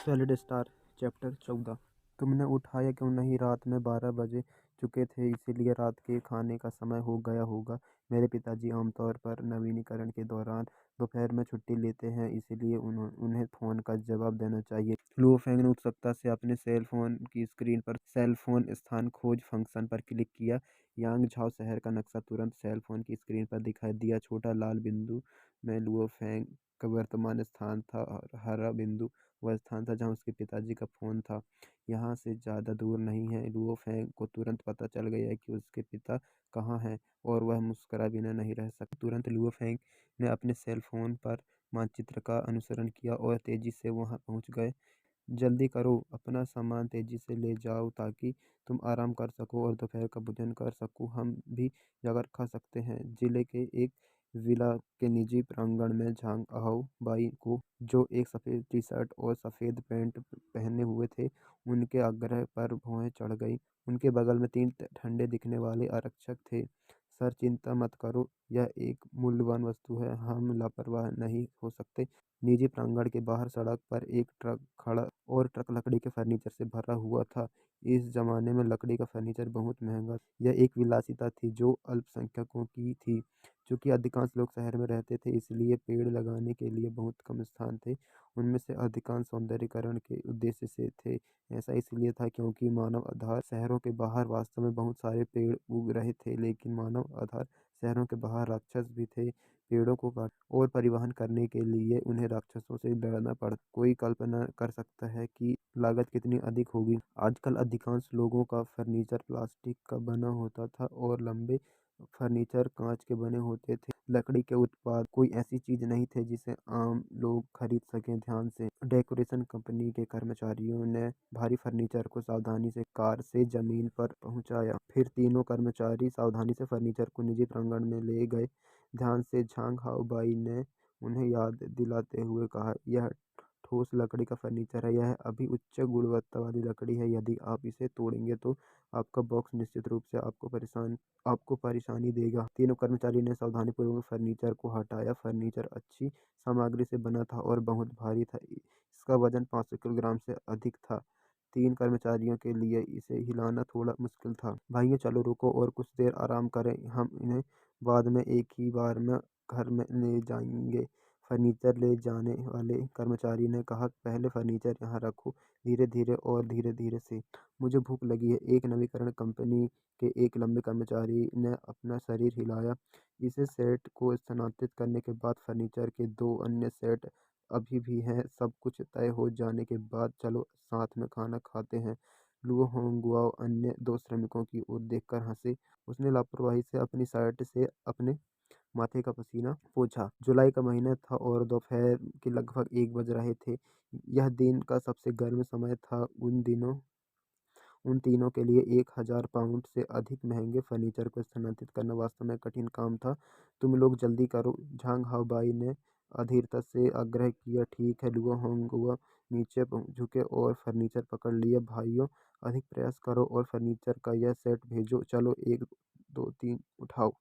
Solid star chapter 14। तुमने उठाया क्यों नहीं? रात में 12 बजे चुके थे, इसीलिए रात के खाने का समय हो गया होगा। मेरे पिताजी आमतौर पर नवीनीकरण के दौरान दोपहर में छुट्टी लेते हैं, इसीलिए उन्हें फ़ोन का जवाब देना चाहिए। लुओ फेंग ने उत्सुकता से अपने सेल फोन की स्क्रीन पर सेल फोन स्थान खोज फंक्शन पर क्लिक किया। यांग झाओ शहर का नक्शा तुरंत सेल फोन की स्क्रीन पर दिखाई दिया। छोटा लाल बिंदु में लुओ फेंग का वर्तमान स्थान था और हरा बिंदु वह स्थान था जहाँ उसके पिताजी का फ़ोन था। यहाँ से ज़्यादा दूर नहीं है। लुओ फेंग को तुरंत पता चल गया कि उसके पिता कहाँ हैं और वह मुस्कुराए बिना नहीं रह सकता। तुरंत लुओ फेंग ने अपने सेल फोन पर मानचित्र का अनुसरण किया और तेजी से वहां पहुंच गए। जल्दी करो, अपना सामान तेजी से ले जाओ ताकि तुम आराम कर सको और दोपहर का भोजन कर सको। हम भी जाकर खा सकते हैं। जिले के एक विला के निजी प्रांगण में झांग आओ बाई को, जो एक सफ़ेद टी शर्ट और सफ़ेद पैंट पहने हुए थे, उनके आग्रह पर भौहें चढ़ गई। उनके बगल में तीन ठंडे दिखने वाले आरक्षक थे। सर, चिंता मत करो, यह एक मूल्यवान वस्तु है, हम लापरवाह नहीं हो सकते। निजी प्रांगण के बाहर सड़क पर एक ट्रक खड़ा और ट्रक लकड़ी के फर्नीचर से भरा हुआ था। इस जमाने में लकड़ी का फर्नीचर बहुत महंगा। यह एक विलासिता थी जो अल्पसंख्यकों की थी। चूंकि अधिकांश लोग शहर में रहते थे, इसलिए पेड़ लगाने के लिए बहुत कम स्थान थे। उनमें से अधिकांश सौंदर्यीकरण के उद्देश्य से थे। ऐसा इसलिए था क्योंकि मानव आधार शहरों के बाहर वास्तव में बहुत सारे पेड़ उग रहे थे, लेकिन मानव आधार शहरों के बाहर राक्षस भी थे। पेड़ों को काट और परिवहन करने के लिए उन्हें राक्षसों से लड़ना पड़ता। कोई कल्पना कर सकता है कि लागत कितनी अधिक होगी। आजकल अधिकांश लोगों का फर्नीचर प्लास्टिक का बना होता था और लंबे फर्नीचर कांच के बने होते थे। लकड़ी के उत्पाद कोई ऐसी चीज नहीं थे जिसे आम लोग खरीद सकें। ध्यान से डेकोरेशन कंपनी के कर्मचारियों ने भारी फर्नीचर को सावधानी से कार से जमीन पर पहुंचाया। फिर तीनों कर्मचारी सावधानी से फर्नीचर को निजी प्रांगण में ले गए। ध्यान से झांग हाओबाई ने उन्हें याद दिलाते हुए कहा, यह ठोस लकड़ी का फर्नीचर है। यह अभी उच्च गुणवत्ता वाली लकड़ी है। यदि आप इसे तोड़ेंगे तो आपका बॉक्स निश्चित रूप से आपको परेशानी देगा। तीनों कर्मचारी ने सावधानीपूर्वक फर्नीचर को हटाया। फर्नीचर अच्छी सामग्री से बना था और बहुत भारी था। इसका वजन 500 किलोग्राम से अधिक था। तीन कर्मचारियों के लिए इसे हिलाना थोड़ा मुश्किल था। भाइयों, चलो रुको और कुछ देर आराम करें। हम इन्हें बाद में एक ही बार में घर में ले जाएंगे। फर्नीचर ले जाने वाले कर्मचारी ने कहा, पहले फर्नीचर यहाँ रखो, धीरे धीरे और धीरे धीरे से। मुझे भूख लगी है। एक नवीकरण कंपनी के एक लंबे कर्मचारी ने अपना शरीर हिलाया। इसे सेट को स्थानांतरित करने के बाद फर्नीचर के दो अन्य सेट अभी भी हैं। सब कुछ तय हो जाने के बाद चलो साथ में खाना खाते हैं। लुओ होंगुआओ अन्य दो श्रमिकों की ओर देखकर हंसे। उसने लापरवाही से अपनी शर्ट से अपने माथे का पसीना पोंछा। जुलाई का महीना था और दोपहर के लगभग 1 बज रहे थे। यह दिन का सबसे गर्म समय था। उन तीनों के लिए 1000 पाउंड से अधिक महंगे फर्नीचर को स्थानांतरित करना वास्तव में कठिन काम था। तुम लोग जल्दी करो, झांग हाओबाई ने अधीरता से आग्रह किया। ठीक है। लुओ होंगुआ नीचे झुके और फर्नीचर पकड़ लिया। भाइयों, अधिक प्रयास करो और फर्नीचर का यह सेट भेजो। चलो, 1 2 3 उठाओ।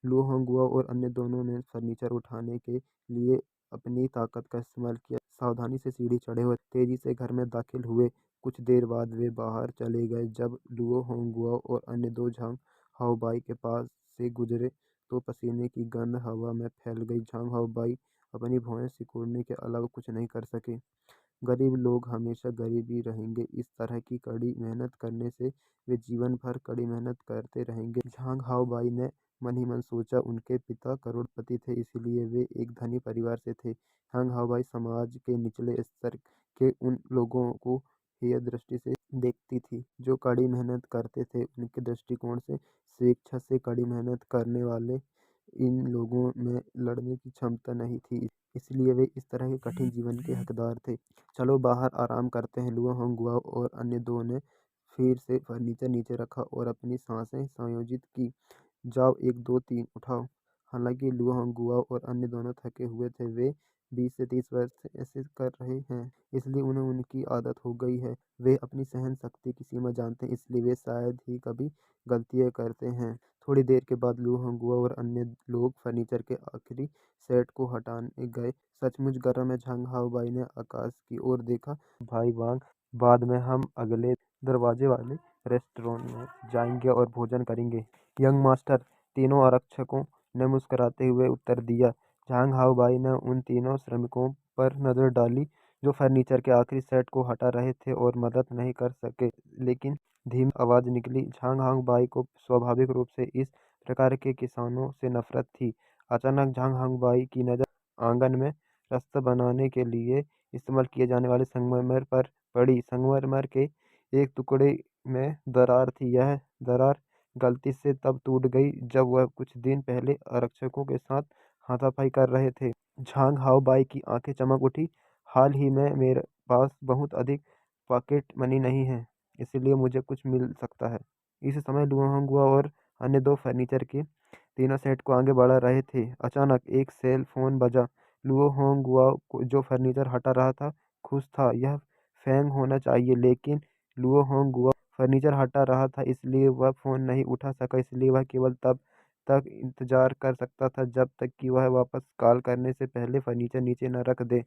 लुओ होंगुआ और अन्य दोनों ने फर्नीचर उठाने के लिए अपनी ताकत का इस्तेमाल किया। सावधानी से सीढ़ी चढ़े और तेजी से घर में दाखिल हुए। कुछ देर बाद वे बाहर चले गए। जब लुओ होंगुआ और अन्य दो झांग हाओबाई के पास से गुजरे तो पसीने की गंध हवा में फैल गई। झांग हाओबाई अपनी भौहें सिकोड़ने के अलावा कुछ नहीं कर सके। गरीब लोग हमेशा गरीब ही रहेंगे। इस तरह की कड़ी मेहनत करने से वे जीवन भर कड़ी मेहनत करते रहेंगे। झांग हाओबाई ने मन ही मन सोचा। उनके पिता करोड़पति थे, इसलिए वे एक धनी परिवार से थे। झांग हाओबाई समाज के निचले स्तर के उन लोगों को हेय दृष्टि से देखती थी जो कड़ी मेहनत करते थे। उनके दृष्टिकोण से स्वेच्छा से कड़ी मेहनत करने वाले इन लोगों में लड़ने की क्षमता नहीं थी, इसलिए वे इस तरह के कठिन जीवन के हकदार थे। चलो बाहर आराम करते हैं। लुओ होंगुआ और अन्य दो ने फिर से फर्नीचर नीचे रखा और अपनी सांसें संयोजित की। जाओ, 1 2 3 उठाओ। हालांकि लुओ होंगुआ और अन्य दोनों थके हुए थे, वे 20 से 30 वर्ष से ऐसे कर रहे हैं, इसलिए उन्हें उनकी आदत हो गई है। वे अपनी सहन शक्ति की सीमा जानते हैं, इसलिए वे शायद ही कभी गलतियाँ करते हैं। थोड़ी देर के बाद लू होंगुआ और अन्य लोग फर्नीचर के आखिरी सेट को हटाने गए। सचमुच गर्म है, झांग हाओबाई ने आकाश की ओर देखा। भाई वांग, बाद में हम अगले दरवाजे वाले रेस्टोरेंट में जाएंगे और भोजन करेंगे। यंग मास्टर, तीनों आरक्षकों ने मुस्कुराते हुए उत्तर दिया। झांग हाओबाई ने उन तीनों श्रमिकों पर नजर डाली जो फर्नीचर के आखिरी सेट को हटा रहे थे और मदद नहीं कर सके, लेकिन धीमी आवाज निकली। झांग हाओबाई को स्वाभाविक रूप से इस प्रकार के किसानों से नफरत थी। अचानक झांग हाओबाई की नजर आंगन में रास्ता बनाने के लिए इस्तेमाल किए जाने वाले संगमरमर पर पड़ी। संगमरमर के एक टुकड़े में दरार थी। यह दरार गलती से तब टूट गई जब वह कुछ दिन पहले आरक्षकों के साथ हाथापाई कर रहे थे। झांग हाओबाई की आंखें चमक उठी। हाल ही में मेरे पास बहुत अधिक पॉकेट मनी नहीं है, इसलिए मुझे कुछ मिल सकता है। इस समय लुओंगुआ और अन्य दो फर्नीचर के तीनों सेट को आगे बढ़ा रहे थे। अचानक एक सेल फोन बजा। लुओ होंगुआ जो फर्नीचर हटा रहा था खुश था। यह फेंग होना चाहिए, लेकिन लुओ होंगुआ फर्नीचर हटा रहा था, इसलिए वह फोन नहीं उठा सका। इसलिए वह केवल तब तक इंतजार कर सकता था जब तक कि वह वापस कॉल करने से पहले फर्नीचर नीचे न रख दे।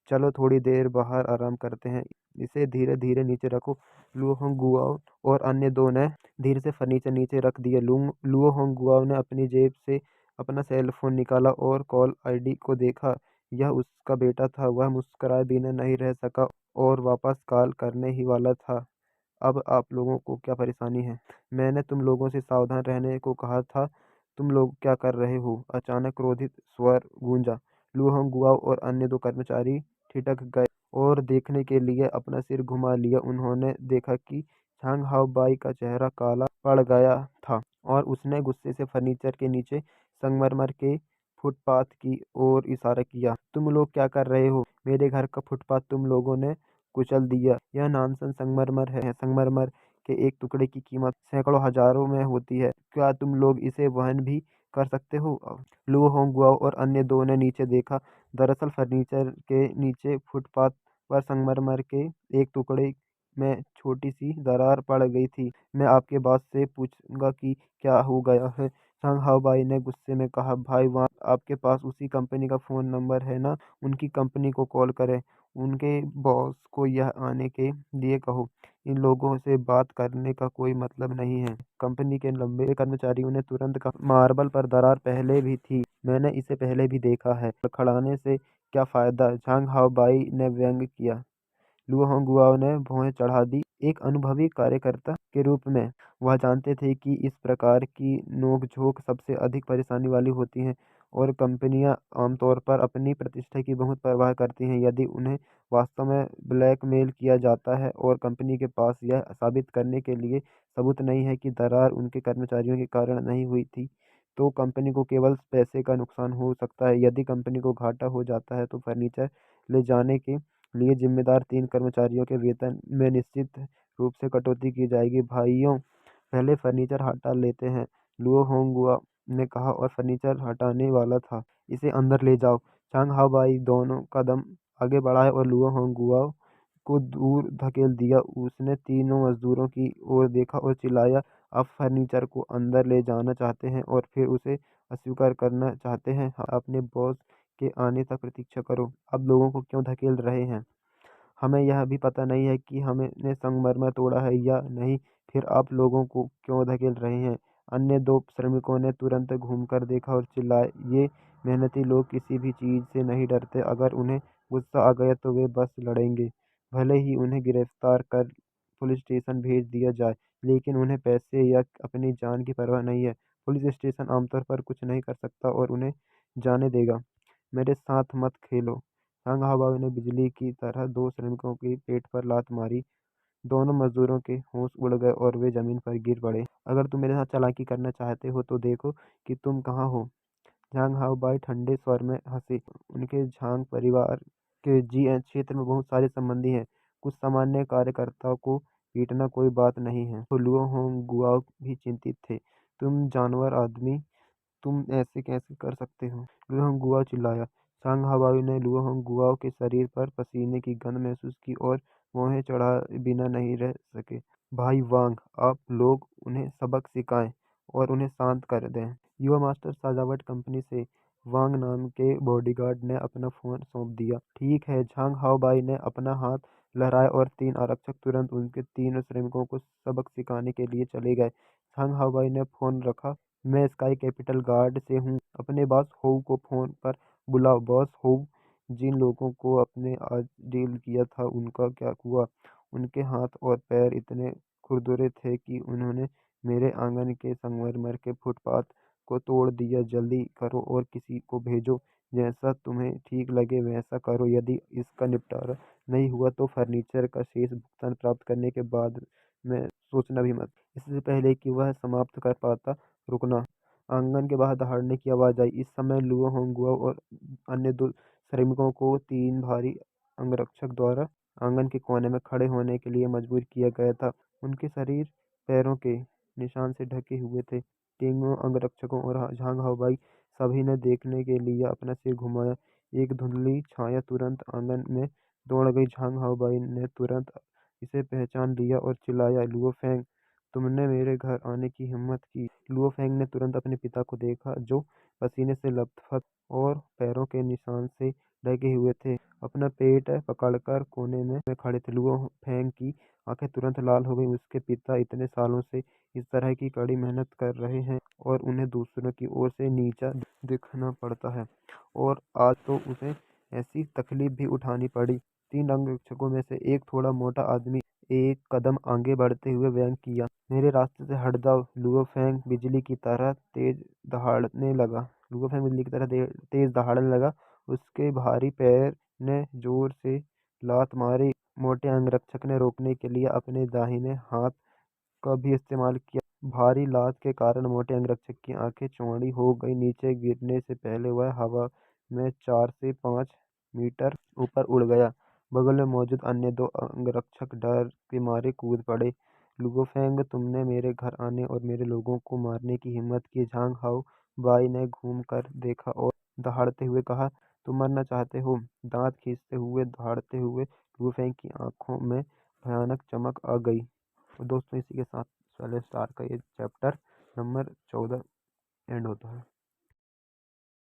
चलो थोड़ी देर बाहर आराम करते हैं, इसे धीरे धीरे नीचे रखो। लुओ होंगुआ और अन्य दो ने धीरे से फर्नीचर नीचे रख दिया। लुओ होंगुआ ने अपनी जेब से अपना सेल फोन निकाला और कॉल आईडी को देखा। यह उसका बेटा था। वह मुस्कुराए बिना नहीं रह सका और वापस कॉल करने ही वाला था। अब आप लोगों को क्या परेशानी है? मैंने तुम लोगों से सावधान रहने को कहा था। तुम लोग क्या कर रहे हो? अचानक क्रोधित स्वर गूंजा। लू होंगुआ और अन्य दो कर्मचारी ठिठक गए और देखने के लिए अपना सिर घुमा लिया। उन्होंने देखा कि झांग हाओबाई का चेहरा काला पड़ गया था और उसने गुस्से से फर्नीचर के नीचे संगमरमर के फुटपाथ की ओर इशारा किया। तुम लोग क्या कर रहे हो? मेरे घर का फुटपाथ तुम लोगों ने कुचल दिया। यह नॉनसेंस संगमरमर है। संगमरमर के एक टुकड़े की कीमत सैकड़ों हजारों में होती है। क्या तुम लोग इसे वहन भी कर सकते हो? लू होंगुआ और अन्य दो ने नीचे देखा। दरअसल फर्नीचर के नीचे फुटपाथ पर संगमरमर के एक टुकड़े में छोटी सी दरार पड़ गई थी। मैं आपके बॉस से पूछूंगा कि क्या हो गया है, सांग हाओबाई ने गुस्से में कहा। भाई वहाँ आपके पास उसी कंपनी का फ़ोन नंबर है ना? उनकी कंपनी को कॉल करें। उनके बॉस को यह आने के लिए कहो। इन लोगों से बात करने का कोई मतलब नहीं है। कंपनी के लंबे कर्मचारियों ने तुरंत कहा। मार्बल पर दरार पहले भी थी, मैंने इसे पहले भी देखा है। खड़ाने से क्या फायदा? झांग हाओबाई ने व्यंग किया। लुओ होंगुआ ने भौहें चढ़ा दी। एक अनुभवी कार्यकर्ता के रूप में वह जानते थे कि इस प्रकार की नोक-झोंक सबसे अधिक परेशानी वाली होती हैं और कंपनियां आमतौर पर अपनी प्रतिष्ठा की बहुत परवाह करती हैं। यदि उन्हें वास्तव में ब्लैकमेल किया जाता है और कंपनी के पास यह साबित करने के लिए सबूत नहीं है कि दरार उनके कर्मचारियों के कारण नहीं हुई थी, तो कंपनी को केवल पैसे का नुकसान हो सकता है। यदि कंपनी को घाटा हो जाता है तो फर्नीचर ले जाने के लिए जिम्मेदार 3 कर्मचारियों के वेतन में निश्चित रूप से कटौती की जाएगी। भाइयों, पहले फर्नीचर हटा लेते हैं, लुओ होंगुआ ने कहा और फर्नीचर हटाने वाला था। इसे अंदर ले जाओ। चांग हाओबाई दोनों कदम आगे बढ़ाए और लुओ होंगुआ को दूर धकेल दिया। उसने तीनों मजदूरों की ओर देखा और चिल्लाया, आप फर्नीचर को अंदर ले जाना चाहते हैं और फिर उसे अस्वीकार करना चाहते हैं? अपने बॉस के आने तक प्रतीक्षा करो। अब लोगों को क्यों धकेल रहे हैं? हमें यह भी पता नहीं है कि हमने संगमरमर तोड़ा है या नहीं, फिर आप लोगों को क्यों धकेल रहे हैं? अन्य दो श्रमिकों ने तुरंत घूमकर देखा और चिल्लाए, ये मेहनती लोग किसी भी चीज से नहीं डरते। अगर उन्हें गुस्सा आ गया तो वे बस लड़ेंगे। भले ही उन्हें गिरफ्तार कर पुलिस स्टेशन भेज दिया जाए, लेकिन उन्हें पैसे या अपनी जान की परवाह नहीं है। पुलिस स्टेशन आमतौर पर कुछ नहीं कर सकता और उन्हें जाने देगा। मेरे साथ मत खेलो। तंग हवा ने बिजली की तरह दो श्रमिकों के पेट पर लात मारी। दोनों मजदूरों के होश उड़ गए और वे जमीन पर गिर पड़े। अगर तुम मेरे साथ चालाकी करना चाहते हो तो देखो कि तुम कहाँ हो। झांग हाओबाई ठंडे स्वर में हंसे। उनके झांग परिवार के जीएन क्षेत्र में बहुत सारे संबंधी हैं। कुछ सामान्य कार्यकर्ताओं को पीटना कोई बात नहीं है। तो लुओ होंगुआ भी चिंतित थे। तुम जानवर आदमी, तुम ऐसे कैसे कर सकते हो? लुओ होंगुआ चिल्लाया। सांग हवाई ने लुओ होंगुआओ के शरीर पर पसीने की गंध महसूस की और वोहें चढ़ा बिना नहीं रह सके। भाई वांग, आप लोग उन्हें सबक सिखाएं और उन्हें शांत कर दें। युवा मास्टर सजावट कंपनी से वांग नाम के बॉडीगार्ड ने अपना फोन सौंप दिया। ठीक है, झांग हाओबाई ने अपना हाथ लहराया और 3 आरक्षक तुरंत उनके 3 श्रमिकों को सबक सिखाने के लिए चले गए। झांग हाओबाई ने फोन रखा। मैं स्काई कैपिटल गार्ड से हूँ, अपने बॉस होउ को फोन पर बुलाओ। बॉस होउ, जिन लोगों को आपने आज डील किया था उनका क्या हुआ? उनके हाथ और पैर इतने खुरदुरे थे कि उन्होंने मेरे आंगन के संगमरमर के फुटपाथ को तोड़ दिया। जल्दी करो और किसी को भेजो। जैसा तुम्हें ठीक लगे वैसा करो। यदि इसका निपटारा नहीं हुआ तो फर्नीचर का शेष भुगतान प्राप्त करने के बाद में सोचना भी मत। इससे पहले कि वह समाप्त कर पाता, रुकना। आंगन के बाहर दहाड़ने की आवाज आई। इस समय लुओ होंगुआ और अन्य 2 श्रमिकों को 3 भारी अंगरक्षक द्वारा आंगन के कोने में खड़े होने के लिए मजबूर किया गया था। उनके शरीर पैरों के निशान से ढके हुए थे। तीनों अंगरक्षकों और झांग हाओबाई सभी ने देखने के लिए अपना सिर घुमाया। एक धुंधली छाया तुरंत आंगन में दौड़ गई। झांग हाओबाई ने तुरंत इसे पहचान लिया और चिल्लाया, लुओ फेंग, तुमने मेरे घर आने की हिम्मत की। लुओ फेंग ने तुरंत अपने पिता को देखा, जो पसीने से लथपथ और पैरों के निशान से ढके हुए थे। अपना पेट पकड़कर कोने में खड़े थे। लुओ फेंग की आंखें तुरंत लाल हो गई। उसके पिता इतने सालों से इस तरह की कड़ी मेहनत कर रहे हैं और उन्हें दूसरों की ओर से नीचा दिखना पड़ता है, और आज तो उसे ऐसी तकलीफ भी उठानी पड़ी। 3 अंगरक्षकों में से एक थोड़ा मोटा आदमी एक कदम आगे बढ़ते हुए व्यंग किया, मेरे रास्ते से हट जाओ। लुओ फेंग बिजली की तरह तेज दहाड़ने लगा। उसके भारी पैर ने जोर से लात मारी। मोटे अंगरक्षक ने रोकने के लिए अपने दाहिने हाथ का भी इस्तेमाल किया। भारी लात के कारण मोटे अंगरक्षक की आंखें चौड़ी हो गई। नीचे गिरने से पहले वह हवा में 4 से 5 मीटर ऊपर उड़ गया। बगल में मौजूद अन्य 2 अंगरक्षक डर के मारे कूद पड़े। लुओ फेंग, तुमने मेरे घर आने और मेरे लोगों को मारने की हिम्मत की। झांग हाओ बाई ने घूम कर देखा और दहाड़ते हुए कहा, तुम मरना चाहते हो? दांत खींचते हुए दहाड़ते हुए लुओ फेंग की आंखों में भयानक चमक आ गई। तो दोस्तों, इसी के साथ सेलेस्टार का ये चैप्टर नंबर 14 एंड होता है।